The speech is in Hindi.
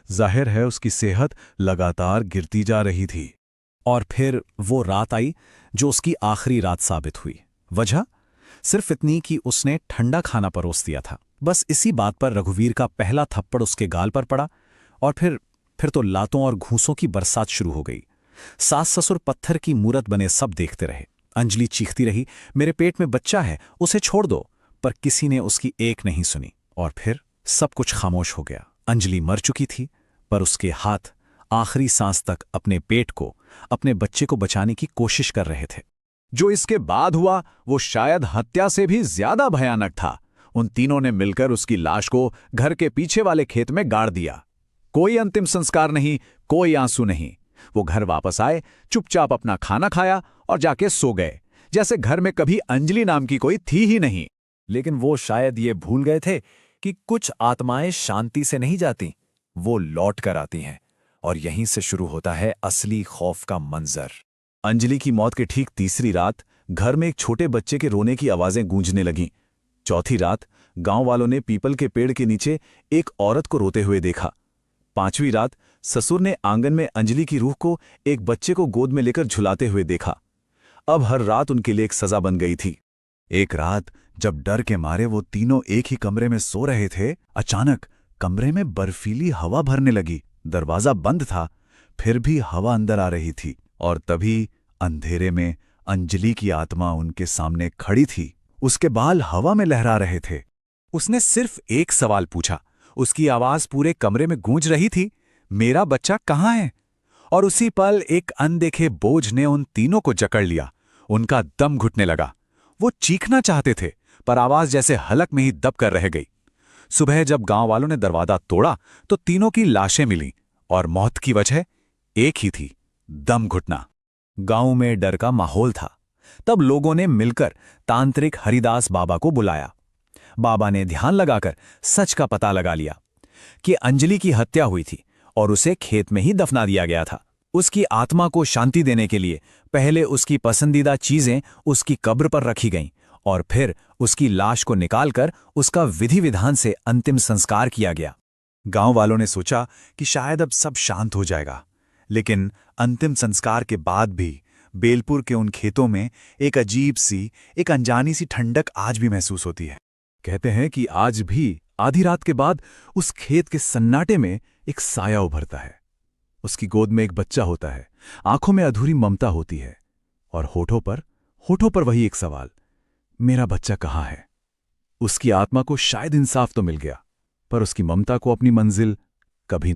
जाहिर है उसकी सेहत लगातार गिरती जा रही थी। और फिर वो रात आई जो उसकी आखिरी रात साबित हुई। वजह सिर्फ इतनी कि उसने ठंडा खाना परोस दिया था। बस इसी बात पर रघुवीर का पहला थप्पड़ उसके गाल पर पड़ा और फिर तो लातों और घूंसों की बरसात शुरू हो गई। सास ससुर पत्थर की मूरत बने सब देखते रहे। अंजलि चीखती रही, मेरे पेट में बच्चा है, उसे छोड़ दो। पर किसी ने उसकी एक नहीं सुनी और फिर सब कुछ खामोश हो गया। अंजलि मर चुकी थी, पर उसके हाथ आखिरी सांस तक अपने पेट को, अपने बच्चे को बचाने की कोशिश कर रहे थे। जो इसके बाद हुआ वो शायद हत्या से भी ज्यादा भयानक था। उन तीनों ने मिलकर उसकी लाश को घर के पीछे वाले खेत में गाड़ दिया। कोई अंतिम संस्कार नहीं, कोई आंसू नहीं। वो घर वापस आए, चुपचाप अपना खाना खाया और जाके सो गए, जैसे घर में कभी अंजलि नाम की कोई थी ही नहीं। लेकिन वो शायद ये भूल गए थे कि कुछ आत्माएं शांति से नहीं जाती, वो लौट कर आती हैं। और यहीं से शुरू होता है असली खौफ का मंजर। अंजलि की मौत के ठीक तीसरी रात घर में एक छोटे बच्चे के रोने की आवाजें गूंजने लगीं। चौथी रात गांव वालों ने पीपल के पेड़ के नीचे एक औरत को रोते हुए देखा। पांचवीं रात ससुर ने आंगन में अंजलि की रूह को एक बच्चे को गोद में लेकर झुलाते हुए देखा। अब हर रात उनके लिए एक सजा बन गई थी। एक रात जब डर के मारे वो तीनों एक ही कमरे में सो रहे थे, अचानक कमरे में बर्फीली हवा भरने लगी। दरवाजा बंद था, फिर भी हवा अंदर आ रही थी। और तभी अंधेरे में अंजलि की आत्मा उनके सामने खड़ी थी। उसके बाल हवा में लहरा रहे थे। उसने सिर्फ एक सवाल पूछा। उसकी आवाज पूरे कमरे में गूंज रही थी, मेरा बच्चा कहाँ है? और उसी पल एक अनदेखे बोझ ने उन तीनों को जकड़ लिया। उनका दम घुटने लगा। वो चीखना चाहते थे, पर आवाज जैसे हलक में ही दब कर रह गई। सुबह जब गांव वालों ने दरवाजा तोड़ा तो तीनों की लाशें मिलीं, और मौत की वजह एक ही थी, दम घुटना। गांव में डर का माहौल था। तब लोगों ने मिलकर तांत्रिक हरिदास बाबा को बुलाया। बाबा ने ध्यान लगाकर सच का पता लगा लिया कि अंजलि की हत्या हुई थी और उसे खेत में ही दफना दिया गया था। उसकी आत्मा को शांति देने के लिए पहले उसकी पसंदीदा चीजें उसकी कब्र पर रखी गईं और फिर उसकी लाश को निकालकर उसका विधि विधान से अंतिम संस्कार किया गया। गांव वालों ने सोचा कि शायद अब सब शांत हो जाएगा, लेकिन अंतिम संस्कार के बाद भी बेलपुर के उन खेतों में एक अजीब सी, एक अनजानी सी ठंडक आज भी महसूस होती है। कहते हैं कि आज भी आधी रात के बाद उस खेत के सन्नाटे में एक साया उभरता है। उसकी गोद में एक बच्चा होता है, आंखों में अधूरी ममता होती है और होठों पर वही एक सवाल, मेरा बच्चा कहाँ है? उसकी आत्मा को शायद इंसाफ तो मिल गया, पर उसकी ममता को अपनी मंजिल कभी